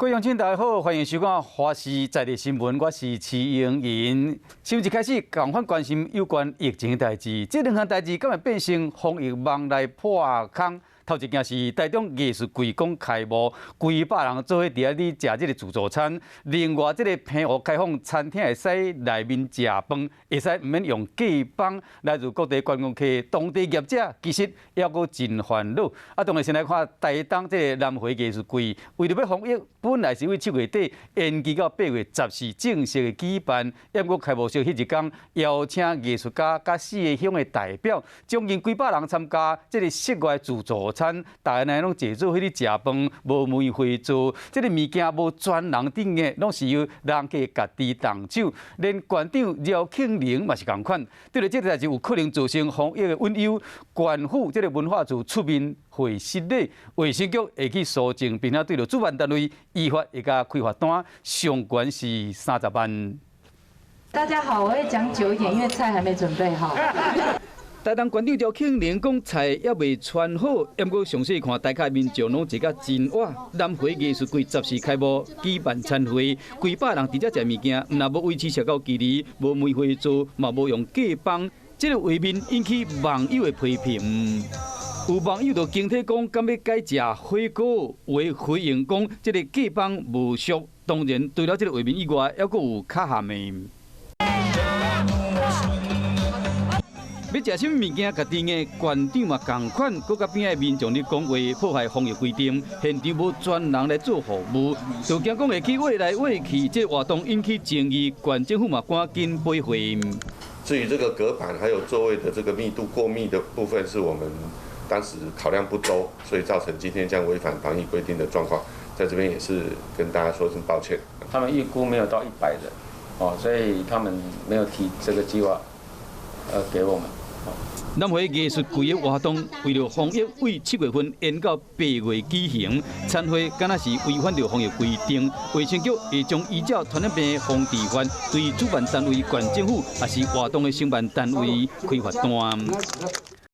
各位乡亲，大家好，欢迎收看《华视在地新闻》，我是徐英银。新闻一开始，共款关心有关疫情的代志。这两项代志敢会变成防疫网来破空？头一件是台中艺术柜讲开幕，几百人做伙伫遐哩食这个自助餐。另外，这个平湖开放餐厅会使内面食饭，会使唔免用假饭。来自各地观光客、当地业者其实也阁真烦恼。当然先来看台东这个南回艺术柜，为了要防疫，本来是为7月底延期到8月14正式的举办，不过开幕式迄一天邀请艺术家甲4个乡的代表，将近几百人参加这个室外自助餐，大家拢坐做迄啲食饭，无门会做，这个物件无专人顶的，拢是由人客家己动手，连馆长廖庆玲嘛是同款。对了，这个代志有可能造成防疫的隐忧，县府这个文化处出面会失礼，卫生局会去搜证，并且对着主办单位依法会甲开罚单，上悬是30万。大家好，我会讲久一点，因为菜还没准备好。台东县长廖庆玲讲菜也未穿好，不过详细看台下民众拢坐甲真晚。南回艺术柜14开幕举办餐会，几百人伫遮食物件，若无维持社交距离，无梅花座，嘛无用假饭，这个画面引起网友的批评。有网友就惊体讲，敢要改食火锅，为回应讲这个假饭无俗。当然，除了这个画面以外，还阁有较咸的。要食什么物件，家己的馆长嘛同款，佮甲边仔民众咧讲话，破坏防疫规定，现场无专人来做服务，就惊讲会去话来话去，这活动引起争议，县政府嘛赶紧赔回。至于这个隔板还有座位的这个密度过密的部分，是我们当时考量不周，所以造成今天这样违反防疫规定的状况，在这边也是跟大家说声抱歉。他们预估没有到100人，所以他们没有提这个计划，给我们。南回艺术柜的活动为了防疫，为7月份延到8月举行。餐会敢若是违反了防疫规定，卫生局会将依照传染病防治法，对主办单位、县政府也是活动的承办单位开罚单。